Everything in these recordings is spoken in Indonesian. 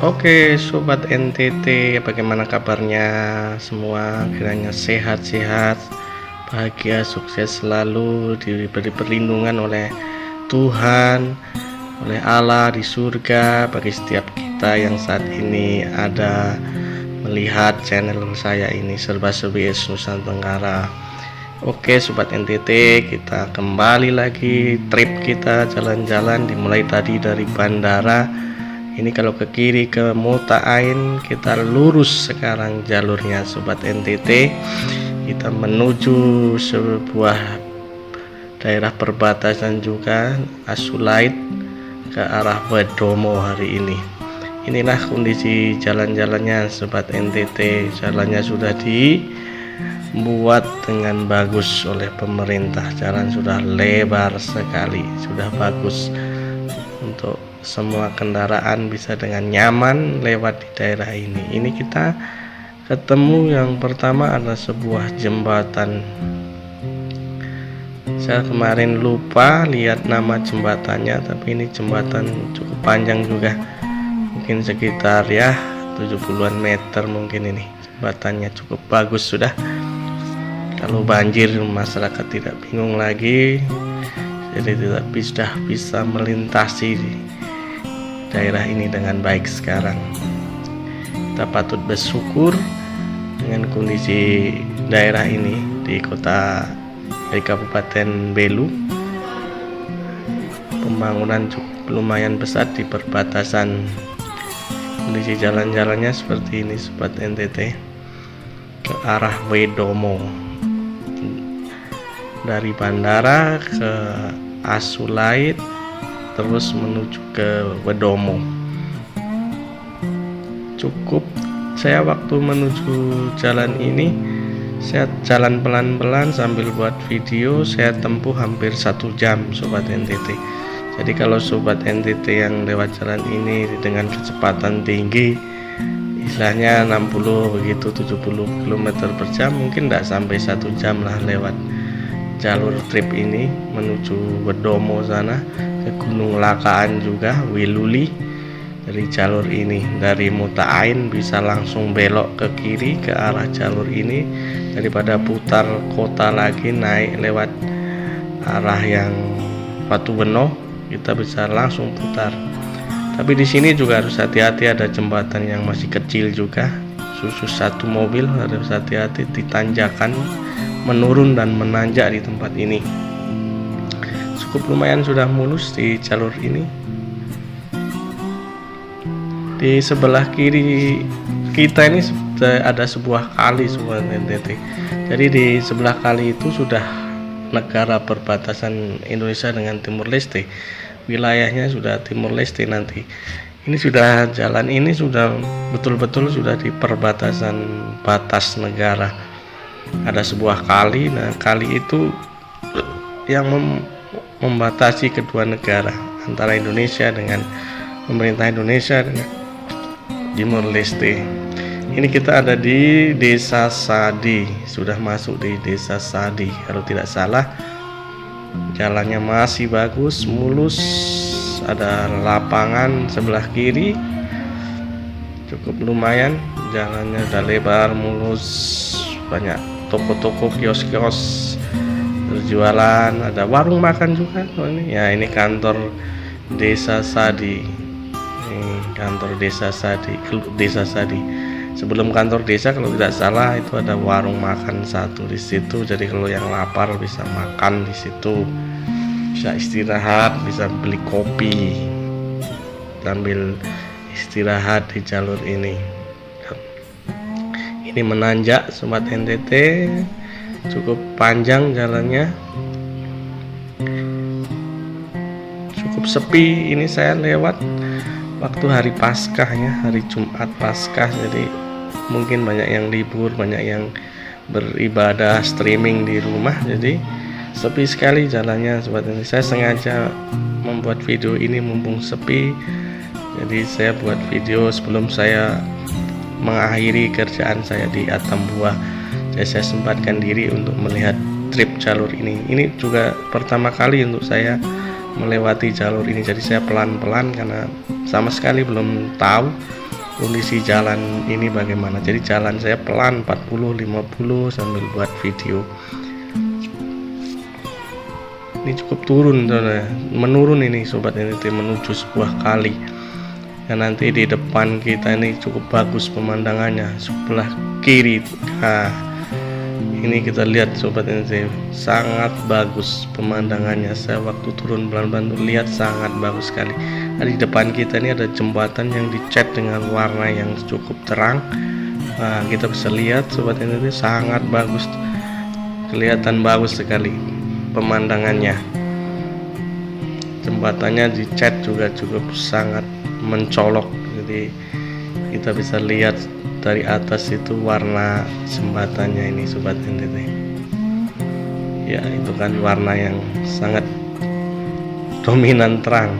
Oke, sobat NTT, bagaimana kabarnya semua? Kiranya sehat-sehat, bahagia, sukses selalu, diberi perlindungan oleh Tuhan, oleh Allah di surga bagi setiap kita yang saat ini ada melihat channel saya ini Serba-Serbi Nusantara Tenggara. Oke, sobat NTT, kita kembali lagi trip kita jalan-jalan dimulai tadi dari bandara. Ini kalau ke kiri ke Mota Ain, kita lurus sekarang jalurnya sobat NTT. Kita menuju sebuah daerah perbatasan juga, Asulait ke arah Wedomo hari ini. Inilah kondisi jalan-jalannya sobat NTT. Jalannya sudah dibuat dengan bagus oleh pemerintah. Jalan sudah lebar sekali, sudah bagus untuk semua kendaraan bisa dengan nyaman lewat di daerah ini. Ini kita ketemu yang pertama ada sebuah jembatan. Saya kemarin lupa lihat nama jembatannya, tapi ini jembatan cukup panjang juga. Mungkin sekitar 70-an meter mungkin ini. Jembatannya cukup bagus sudah. Kalau banjir masyarakat tidak bingung lagi. Jadi sudah bisa melintasi daerah ini dengan baik sekarang. Kita patut bersyukur dengan kondisi daerah ini di Kabupaten Belu. Pembangunan cukup lumayan besar di perbatasan. Kondisi jalan-jalannya seperti ini sobat NTT, ke arah Wedomo, dari bandara ke Asulait terus menuju ke Wedomo. Cukup saya waktu menuju jalan ini, saya jalan pelan-pelan sambil buat video, saya tempuh hampir 1 jam sobat NTT. Jadi kalau sobat NTT yang lewat jalan ini dengan kecepatan tinggi, istilahnya 60 begitu, 70 km per jam, mungkin tidak sampai 1 jam lah lewat jalur trip ini menuju Wedomo sana, ke Gunung Lakaan juga, Wiluli. Dari jalur ini, dari Mota Ain bisa langsung belok ke kiri ke arah jalur ini, daripada putar kota lagi naik lewat arah yang Batu Benoh, kita bisa langsung putar. Tapi di sini juga harus hati-hati, ada jembatan yang masih kecil juga, khusus satu mobil harus hati-hati di tanjakan menurun dan menanjak di tempat ini. Cukup lumayan sudah mulus di jalur ini. Di sebelah kiri kita ini ada sebuah kali sobat NTT. Jadi di sebelah kali itu sudah negara perbatasan Indonesia dengan Timur Leste. Wilayahnya sudah Timur Leste nanti. Ini sudah jalan ini sudah betul-betul sudah di perbatasan batas negara. Ada sebuah kali, nah kali itu yang membatasi kedua negara, antara Indonesia dengan pemerintah Indonesia dengan Timur Leste. Ini kita ada di Desa Sadi, sudah masuk di Desa Sadi kalau tidak salah. Jalannya masih bagus, mulus, ada lapangan sebelah kiri, cukup lumayan, jalannya udah lebar, mulus, banyak toko-toko, kios-kios berjualan, ada warung makan juga. Ini kantor Desa Sadi. Ini kantor Desa Sadi. Sebelum kantor desa kalau tidak salah itu ada warung makan satu di situ. Jadi kalau yang lapar bisa makan di situ, bisa istirahat, bisa beli kopi sambil istirahat di jalur ini. Ini menanjak sobat NTT, cukup panjang jalannya, cukup sepi. Ini saya lewat waktu hari Paskah ya, hari Jumat Paskah, jadi mungkin banyak yang libur, banyak yang beribadah streaming di rumah, jadi sepi sekali jalannya sobat NTT. Saya sengaja membuat video ini mumpung sepi, jadi saya buat video sebelum saya mengakhiri kerjaan saya di Atambua. Jadi saya sempatkan diri untuk melihat trip jalur ini. Ini juga pertama kali untuk saya melewati jalur ini, jadi saya pelan-pelan karena sama sekali belum tahu kondisi jalan ini bagaimana. Jadi jalan saya pelan 40-50 sambil buat video. Ini cukup turun, menurun ini sobat NTT menuju sebuah kali. Dan nanti di depan kita ini cukup bagus pemandangannya sebelah kiri. Nah, ini kita lihat sobat NTT, sangat bagus pemandangannya. Saya waktu turun pelan-pelan tuh lihat sangat bagus sekali. Nah, di depan kita ini ada jembatan yang dicat dengan warna yang cukup terang. Nah, kita bisa lihat sobat NTT, sangat bagus, kelihatan bagus sekali pemandangannya. Jembatannya dicat juga cukup sangat mencolok, jadi kita bisa lihat dari atas itu warna jembatannya ini sobat NTT. Ya, itu kan warna yang sangat dominan terang.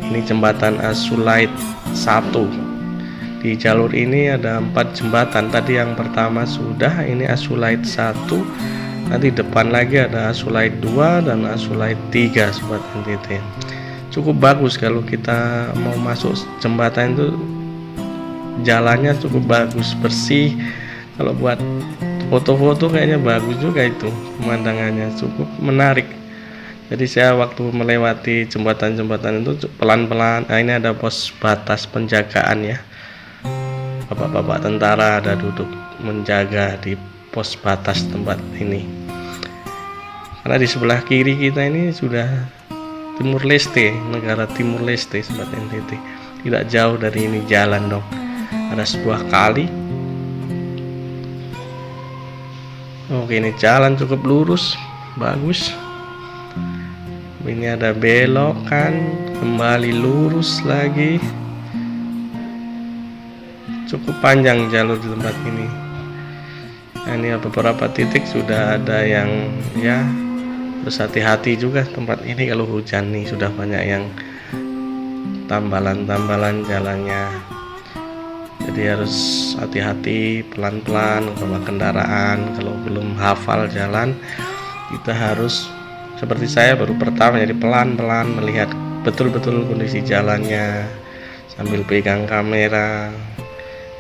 Ini jembatan Asulait 1. Di jalur ini ada 4 jembatan. Tadi yang pertama sudah, ini Asulait 1. Nanti depan lagi ada Asulait 2 dan Asulait 3 sobat NTT. Cukup bagus kalau kita mau masuk jembatan itu, jalannya cukup bagus, bersih. Kalau buat foto-foto kayaknya bagus juga itu, pemandangannya cukup menarik. Jadi saya waktu melewati jembatan-jembatan itu pelan-pelan. Nah, ini ada pos batas penjagaan ya, bapak-bapak tentara ada duduk menjaga di pos batas tempat ini. Karena di sebelah kiri kita ini sudah Timur Leste, negara Timur Leste sobat NTT. Tidak jauh dari ini jalan dong. Ada sebuah kali. Oke, ini jalan cukup lurus, bagus. Ini ada belokan, kembali lurus lagi. Cukup panjang jalur di tempat ini. Nah, ini beberapa titik sudah ada yang ya harus hati-hati juga tempat ini kalau hujan nih, sudah banyak yang tambalan-tambalan jalannya. Jadi harus hati-hati, pelan-pelan kalau kendaraan. Kalau belum hafal jalan, kita harus seperti saya baru pertama, jadi pelan-pelan melihat betul-betul kondisi jalannya sambil pegang kamera.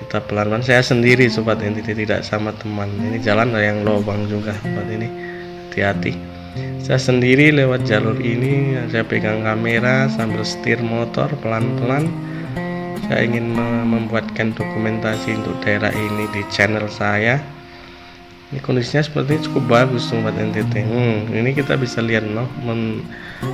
Kita pelan-pelan, saya sendiri sobat NTT, tidak sama teman. Ini jalan ada yang lubang juga sobat, ini hati-hati. Saya sendiri lewat jalur ini, saya pegang kamera sambil setir motor pelan-pelan. Saya ingin membuatkan dokumentasi untuk daerah ini di channel saya. Ini kondisinya seperti cukup bagus sobat NTT. Ini kita bisa lihat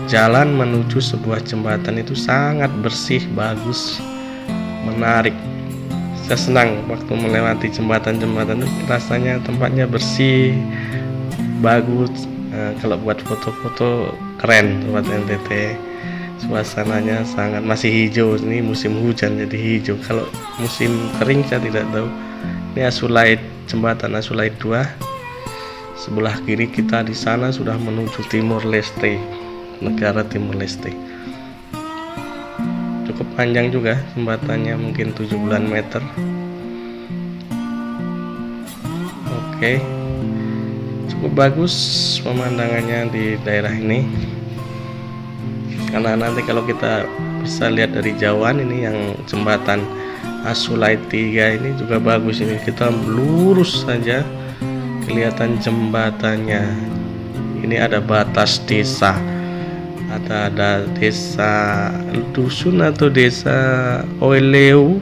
jalan menuju sebuah jembatan itu sangat bersih, bagus, menarik. Saya senang waktu melewati jembatan-jembatan itu, rasanya tempatnya bersih, bagus. Kalau buat foto-foto keren sobat NTT. Suasananya sangat masih hijau. Ini musim hujan jadi hijau. Kalau musim kering saya tidak tahu. Ini Asulait, jembatan Asulait 2. Sebelah kiri kita di sana sudah menuju Timur Leste, negara Timur Leste. Cukup panjang juga jembatannya, mungkin 7 meter. Oke, cukup bagus pemandangannya di daerah ini. Karena nanti kalau kita bisa lihat dari jauhan, ini yang jembatan Asulait 3 ini juga bagus. Ini kita lurus saja kelihatan jembatannya. Ini ada batas desa. Ada desa dusun atau desa Oeleu,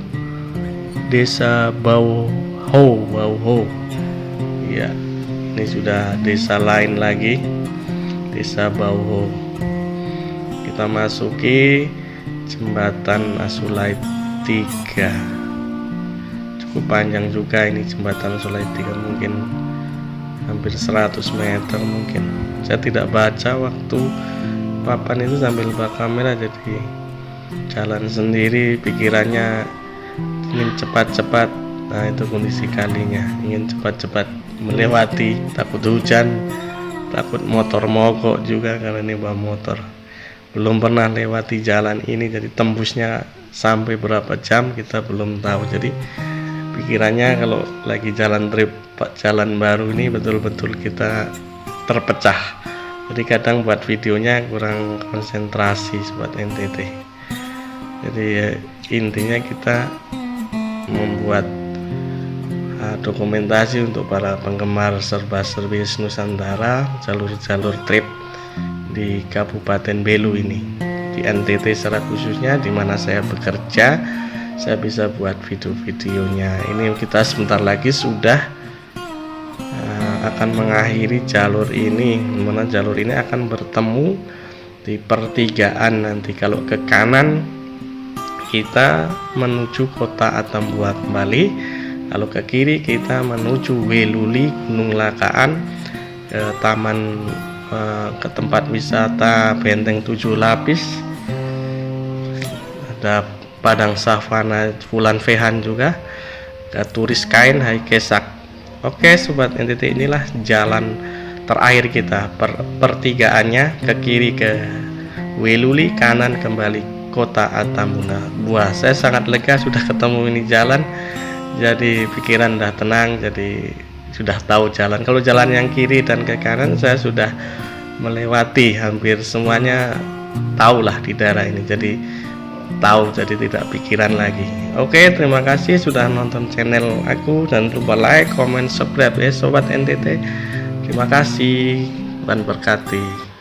desa Bauho. Ya, ini sudah desa lain lagi, desa Bauho. Kita masuki jembatan Asulait 3. Cukup panjang juga ini jembatan Asulait 3, mungkin hampir 100 meter mungkin. Saya tidak baca waktu papan itu sambil bawa kamera, jadi jalan sendiri, pikirannya ingin cepat-cepat. Nah, itu kondisi kalinya, ingin cepat-cepat melewati, takut hujan, takut motor mogok juga karena ini bawa motor. Belum pernah lewati jalan ini, jadi tembusnya sampai berapa jam kita belum tahu. Jadi pikirannya kalau lagi jalan trip jalan baru ini betul-betul kita terpecah. Jadi kadang buat videonya kurang konsentrasi sobat NTT. Jadi intinya kita membuat dokumentasi untuk para penggemar serba-serbi Nusantara, jalur-jalur trip di Kabupaten Belu ini, di NTT secara khususnya, di mana saya bekerja. Saya bisa buat video-videonya. Ini kita sebentar lagi sudah akan mengakhiri jalur ini, dimana jalur ini akan bertemu di pertigaan. Nanti kalau ke kanan kita menuju kota Atambua kembali, kalau ke kiri kita menuju Weluli, Gunung Lakaan, ke taman, ke tempat wisata Benteng 7 Lapis, ada Padang Savana Fulan Vehan juga, ke Turis Kain Haikesak. Oke sobat NTT, inilah jalan terakhir kita, pertigaannya, ke kiri ke Weluli, kanan kembali kota Atambua. Saya sangat lega sudah ketemu ini jalan, jadi pikiran udah tenang, jadi sudah tahu jalan. Kalau jalan yang kiri dan ke kanan saya sudah melewati hampir semuanya, tahulah di daerah ini, jadi tahu, jadi tidak pikiran lagi. Oke, terima kasih sudah nonton channel aku, jangan lupa like, comment, subscribe ya sobat NTT. Terima kasih, Tuhan berkati.